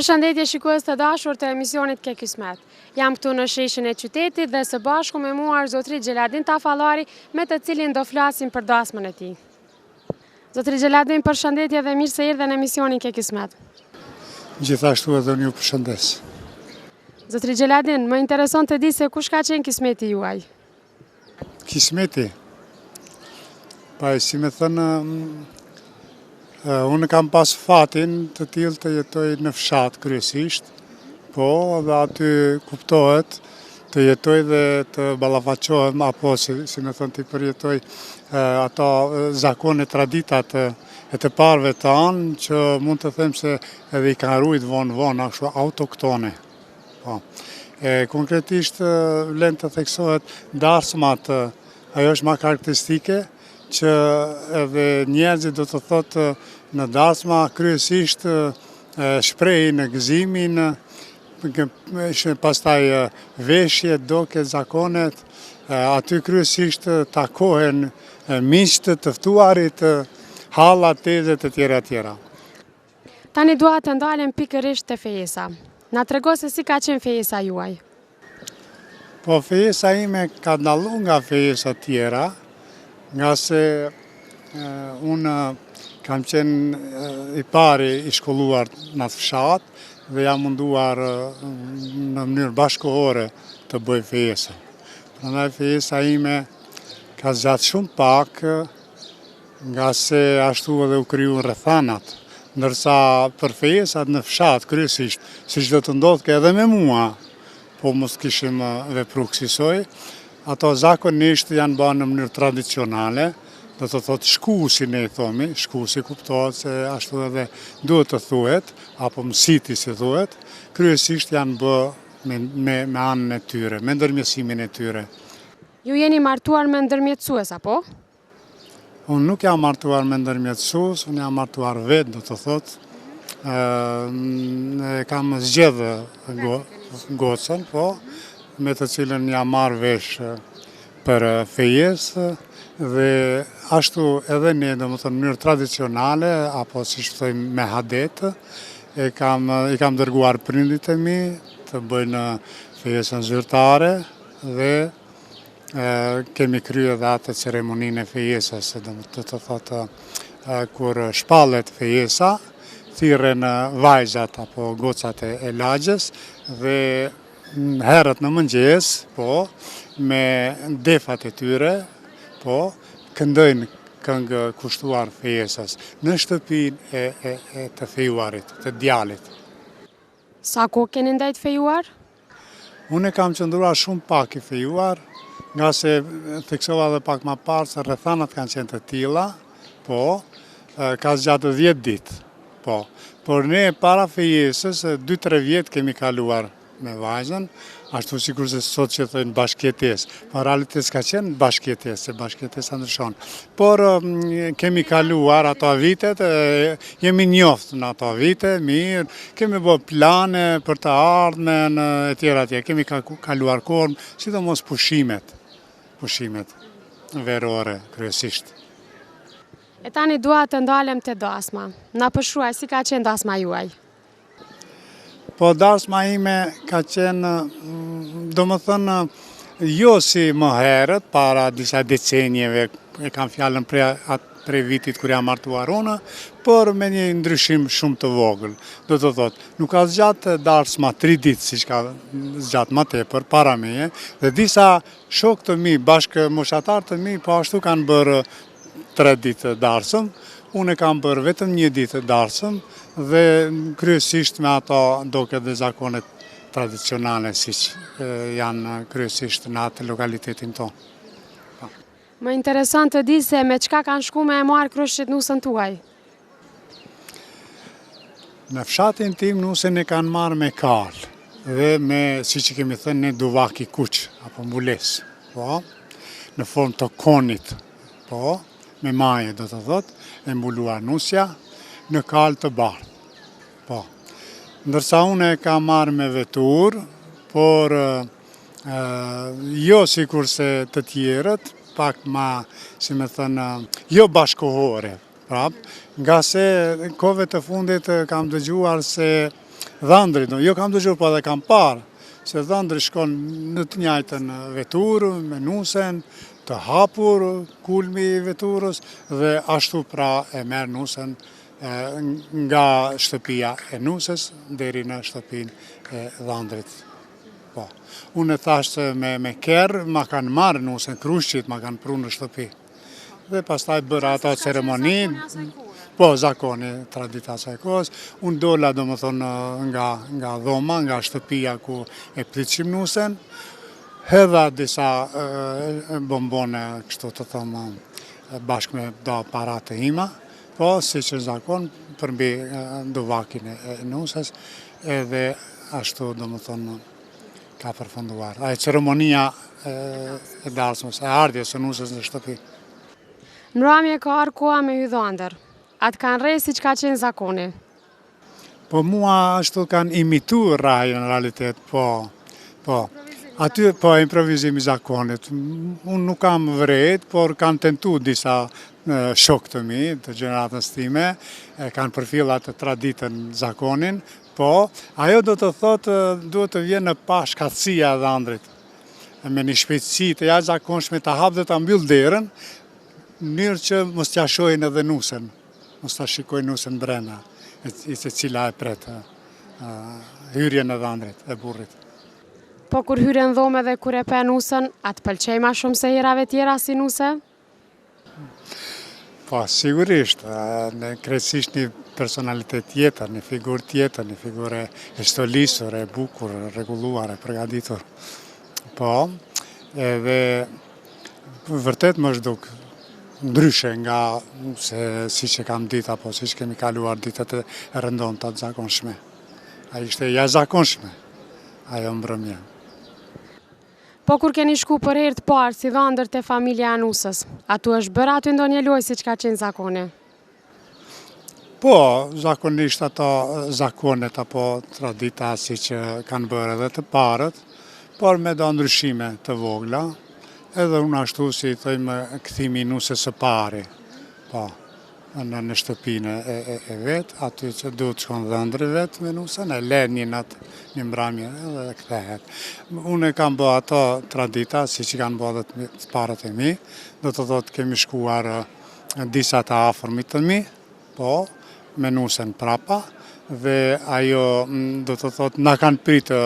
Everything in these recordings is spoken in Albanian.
Përshëndetje shikues të dashur të emisionit Ke Kismet. Jam këtu në sheshin e qytetit dhe së bashku me mua është zotri Gjeladin Tafallari, me të cilin do flasim për dasmën e tij. Zotri Gjeladin, përshëndetje dhe mirë se erdhe në emisionin Ke Kismet. Gjithashtu edhe unë ju përshëndes. Zotri Gjeladin, më intereson të di se kush ka qenë kismeti juaj? Kismeti? Pa, si me thënë, unë kam pas fatin të tillë të jetoj në fshat kryesisht, po dhe aty kuptohet të jetoj dhe të ballafaqohem, apo si me thënë të përjetoj ato zakone traditat e të parëve tanë, që mund të them se edhe i kanë rujt vonë, ashtu autoktone. Po. Konkretisht vlen të theksohet darsmat, ajo është ma karakteristike, që edhe njerëzit do të thotë në darsma kryesisht shprehin në gëzimin, pastaj veshje, doke, zakonet, aty kryesisht takohen miqtë të ftuarit, halla, tezet e tjera. Tani dua të ndalem pikërisht te fejesa. Na trego se si ka qenë fejesa juaj? Po fejesa ime ka dallu nga fejesa tjera, nga se unë kam qenë i pari i shkolluar në atë fshat dhe jam munduar në mënyrë bashkëkohore të bëj fejesa. Prandaj fejesa ime ka zgjatë shumë pak, nga se ashtu edhe u kriju rrethanat, ndërsa për fejesat në fshat kryesisht, siç do të ndodhte edhe me mua, po mos kishim vepru kësaj, ato zakonisht janë bërë në mënyrë tradicionale, do të thotë shkusi ne i thomi, shkusi kuptohet se ashtu edhe duhet të thuhet, apo mësiti si thuhet, kryesisht janë bërë me anën e tyre, me ndërmjetësimin e tyre. Ju jeni martuar me ndërmjetësues, apo? Unë nuk jam martuar me ndërmjetësues, unë jam martuar vetë, do të thotë, kam zgjedhë gocën, po, me të cilën jam marrë vesh për fejesë, dhe ashtu edhe ne, do më thënë, mënyrë tradicionale, apo si thojmë me hadet, i kam dërguar prindit e mi të bëjnë fejesën zyrtare dhe kemi kryer edhe atë ceremoninë e fejesës, do të thotë kur shpallet fejesa, thirren vajzat apo gocat e lagjes dhe herët në mëngjes, po, me defat e tyre, po, këndojnë këngë kushtuar fejesës në shtëpinë e të fejuarit, të djalit. Sa kohë keni ndaj të fejuar? Unë kam qëndruar shumë pak i fejuar, nga se theksova dhe pak ma parë se rrethanat kanë qenë të tilla, po, ka zgjatë 10 ditë, po. Por ne para fejesës 2-3 vjetë kemi kaluar me vajzën, ashtu sikur se sot që thënë bashkëjetesë. Po realitet ka qenë bashkëjetesë, se bashkëjetesa ndryshon. Por kemi kaluar ato vitet, jemi njoftë në ato vite, mirë, kemi bërë plane për të ardhmen e tjera, kemi kaluar kohën, sidomos pushimet verore kryesisht. E tani dua të ndalem te dasma. Na përshkruaj si ka qenë dasma juaj? Po dasma ime ka qenë, do më thënë, jo si më herët, para disa decenjeve, e kam fjallën prej vitit kër jam martuar unë, por me një ndryshim shumë të vogël. Do të thotë, nuk ka zgjatë darsma 3 ditë, si që ka zgjatë ma tepër, para meje, dhe disa shok të mi, bashkë moshatar të mi, po ashtu kanë bërë 3 ditë darsëm, unë kam bërë vetëm 1 ditë darsëm, dhe kryesisht me ato doke dhe zakonet tradicionale si që janë kryesisht në atë lokalitetin tonë. Më interesant të di se me çka kanë shku me e marrë kryshit nusën tuaj? Në fshatin tim nusën e kanë marrë me kalë dhe me, si që kemi thënë, ne duvak i kuq, apo mbules, po, në formë të konit, po, me maje do të thotë, e mbuluar nusja, në kalë të bardhë, po. Ndërsa unë e kam marrë me vetur, por jo si kurse të tjerët, pak ma, si me thënë, jo bashkohore, prap, nga se kove të fundit kam dëgjuar se dhëndrit, jo kam dëgjuar, po edhe kam parë, se dhëndri shkon në të njëjtën veturë, me nusen, të hapur kulmi i veturës dhe ashtu pra e merr nusen nga shtëpia e nusës deri në shtëpinë e dhëndrit. Po. Unë e thash se me kerë ma kanë marrë nusën, krushqit ma kanë pru në shtëpi. Dhe pastaj bërë ato ceremoni, po zakoni, tradita asaj kohës. Unë dola do më thonë nga dhoma, nga shtëpia ku e pritshim nusën, hedha disa bombone, kështu të thonë, bashkë me do paratë ima, po si që zakon përmbi duvakin e nusës, edhe ashtu do më thonë ka përfunduar. A e ceremonia e darsmës, e ardhjes së nusës në shtëpi. Në ramje ka arë koha me hydhë ëndër. Atë kanë rejë si që ka qenë zakoni. Po mua ashtu kanë imituar rajë në realitet, po. Aty po improvizimi zakonit. Unë nuk kam vërejt, por kanë tentu disa shok të mi, të gjeneratës time, kanë përfillat të traditën zakonin, po, ajo do të thotë duhet të vjen në pashkatësia e dhëndrit. Me një shpejtësi të jashtëzakonshme të hap dhe ta mbyll derën, në mënyrë që mos t'ja shohin edhe nusën, mos ta shikojnë nusën brenda, e cila e pret hyrjen e dhëndrit, e burrit. Po kur hyre në dhomë dhe kur e pe nusën, atë pëlqej ma shumë se herave tjera si nuse? Po, sigurisht, në krejtësisht një personalitet tjetër, një figurë tjetër, një figurë e shtolisur, e bukur, e rregulluar, e përgatitur. Po, edhe vërtet më zhduk ndryshe nga se si që kam ditë, apo si që kemi kaluar ditët e rëndonta të zakonshme. A ishte jashtëzakonshme, ajo mbrëmja. Po kur keni shku për herë të parë si dhëndër të familja e nusës, atu është bërë aty ndonjë lojë si që ka qenë zakoni? Po, zakonisht ato zakonet apo tradita si që kanë bërë edhe të parët, por me do ndryshime të vogla, edhe unë ashtu si thëjmë këthimi nusës së pari, po, në shtëpinë e vetë, aty që duhet shkon dhëndri vetë me nusën, e len një mbramje edhe kthehet. Unë e kam bë ato tradita, si që kanë bë dhe të parët e mi, do të thotë kemi shkuar disa të afërmit të mi, po, me nusën prapa, dhe ajo do të thotë na kanë pritë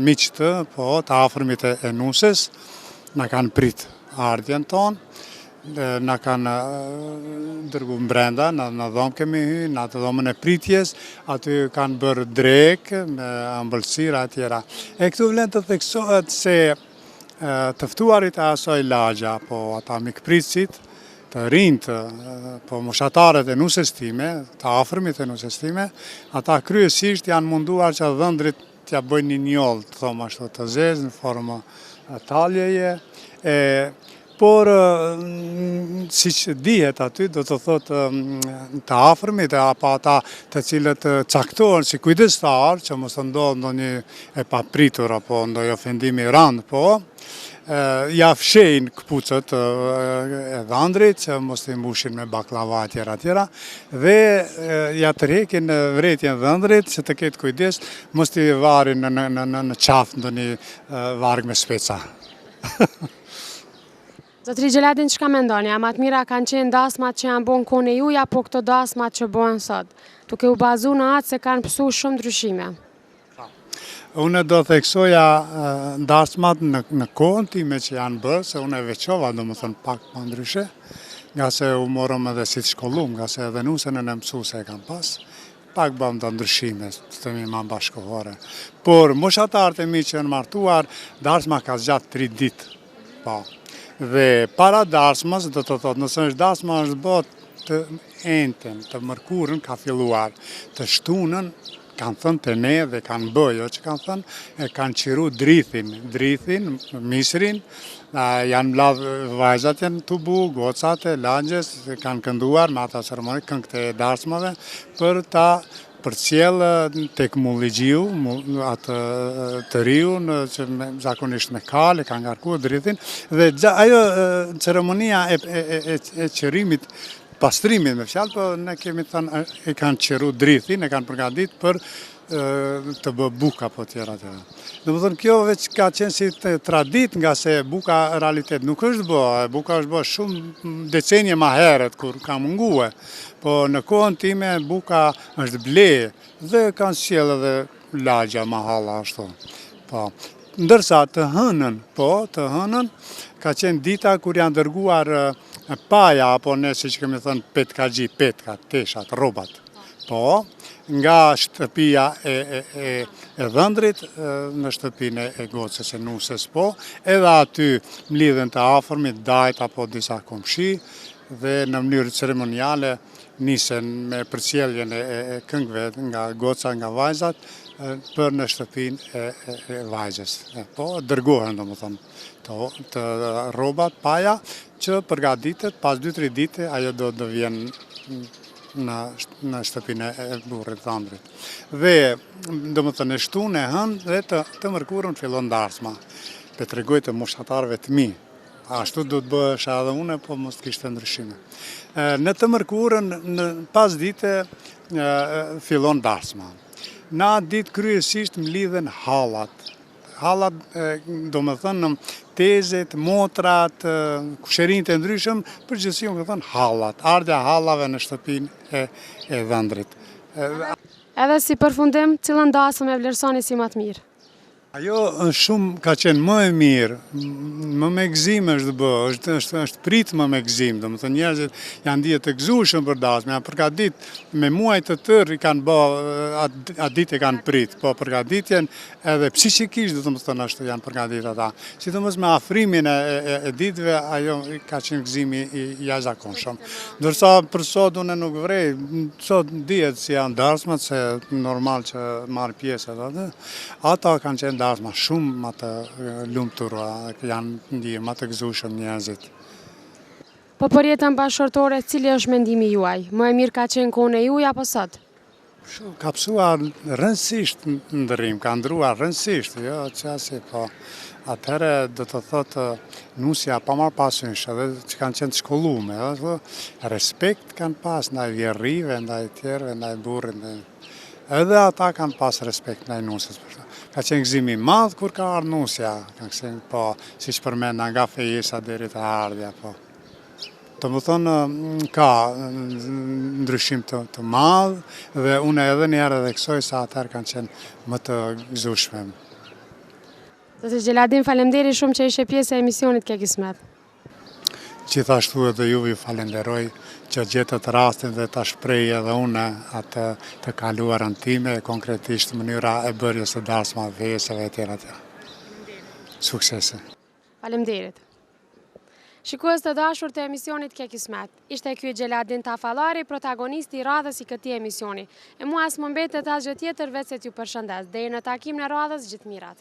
miqtë, po, të afërmit e nusës, na kanë pritë ardhjen tonë, na kanë dërgu brenda, në dhomë kemi hy, në atë dhomën e pritjes, aty kanë bërë drekë, me ëmbëlsira e tjera. E këtu vlen të theksohet se tëftuarit e asoj lagja, po ata mikpritësit, të rinjtë, po moshatarët e nusës time, të afërmit e nusës time, ata kryesisht janë munduar që dhëndrit t'ja bëjnë një njollë, të thomë ashtu të zezë, në formë taljeje, por, si që dihet aty, do të thotë të afërmit, apo ata të cilët caktohen si kujdestar, që mos të ndodhë ndonjë e papritur, apo ndonjë ofendimi rand, po, ja fshejnë këpucët e dhëndrit, që mos të mbushin me baklava tjera, dhe ja tërhekin vretjen dhëndrit, që të ketë kujdes, mos të varin në qafë ndonjë varg me speca. Zotri Gjeladin, që ka mendoni? A matë mira kanë qenë dasmat që janë bon kone juja, po këto dasmat që bojnë sot? Tuke u bazu në atë se kanë pësu shumë ndryshime. Unë do theksoja dasmat në kohën time që janë bërë, se unë e veqova, do më thënë pak më ndryshe, nga se u morëm edhe si të shkollum, nga se edhe nusën e në mësu se e kam pas, pak bëm të ndryshime, të të mi ma bashkohore. Por, moshatarët e mi që janë martuar, dasma ka zgjatë 3 ditë, po. Dhe para darsmës, do të thotë, nëse është darsma është bërë të enten, të mërkurën ka filluar, të shtunën, kanë thënë të ne dhe kanë bëjo që kanë thënë, e kanë qiru drithin, misrin, janë bladhë vajzat janë të bu, gocat e lagjes, kanë kënduar me ata ceremoni, këngët e darsmave, për ta përcjellë tek mulligjiu, atë të riu, që zakonisht me kale, ka ngarkuar drithin, dhe ajo ceremonia e qërimit, pastrimit me fjalë, po ne kemi thënë e kanë qëru drithin, e kanë përgatit për të bë buka po tjera tjera. Domethënë kjo veç ka qenë si tradit nga se buka realitet nuk është bë, buka është bë shumë decenje ma herët kur ka mungue, po në kohën time buka është ble dhe kanë sjellë edhe lagja ma halla ashtu. Po. Ndërsa të hënën ka qenë dita kur janë dërguar paja apo ne siç kemi thënë petkaxhi, petkat, teshat, rrobat. Po, nga shtëpia e dhëndrit në shtëpinë e gocës e nusës, po, edhe aty mlidhen të afërmit, dajt apo disa komshi dhe në mënyrë ceremoniale nisen me përcjelljen e këngëve nga goca, nga vajzat për në shtëpinë e vajzës. Po, dërgohen domethënë të rrobat, paja që përgatitet pas 2-3 dite ajo do vjen në shtëpinë e burrit të ëndrit. Dhe domethënë e shtunë e hënë dhe të mërkurën fillon darsma. Pe tregoj të moshatarëve të mi. Ashtu do të bësha edhe une, po mos të kishte ndryshime. Në të mërkurën, pas dite fillon darsma. Na ditë kryesisht mlidhen hallat. Hallat, do me thënë, tezet, motrat, kusherinjt e ndryshëm, përgjithësi më thënë hallat, ardha hallave në shtëpinë e dhëndrit. Edhe si përfundim, cilën dasëm e vlerësoni si më të mirë? Ajo shumë ka qenë më e mirë, më me gëzim është bë, është prit më me gëzim, do më thënë njerëzit janë ndije të gëzushëm për dasmë, janë përgatit me muaj të tërë i kanë bë, atë ditë e kanë prit, po përgatitjen edhe psiqikisht do të më thënë është janë përgatit ata. Sidomos me afrimin e ditëve, ajo ka qenë gëzimi i jashtëzakonshëm. Ndërsa për sot unë nuk vrej, sot dihet si janë darsmat, se normal që marrë pjesë ata kanë qenë darsma shumë më të lumtura, janë ndihë më të gëzushëm njerëzit. Po për jetën bashkëshortore, cili është mendimi juaj? Më e mirë ka qenë kohën e juaj apo sot? Ka pësuar rëndësisht ndërrim, ka ndruar rëndësisht, jo qasi, po atëherë do të thotë nusja pa marrë pasysh, edhe që kanë qenë të shkollume, respekt kanë pas ndaj vjerrive, ndaj tjerëve, ndaj burrit, edhe ata kanë pas respekt ndaj nusës. Ka qenë gëzimi madh kur ka ardhur nusja, po, si që përmenda nga fejesa deri te ardhja, po. Të më thonë, ka ndryshim të madh dhe une edhe njerë edhe kësoj sa atër kanë qenë më të gëzushme. Zoti Gjeladin, faleminderit shumë që ishe pjesë e emisionit Ke Kismet. Gjithashtu edhe juve ju falenderoj që gjetët rastin dhe ta shprej edhe une atë të kaluarën time, konkretisht mënyra e bërjes së darsmave, feseve e tjera tjera. Suksese. Faleminderit. Shikues të dashur të emisionit Ke Kismet, ishte ky Gjeladin Tafallari, protagonisti i radhës i këtij emisioni. E mua s'më mbetet asgjë tjetër veç se t'ju përshëndes. Deri në takimin e radhës, gjithë mirat.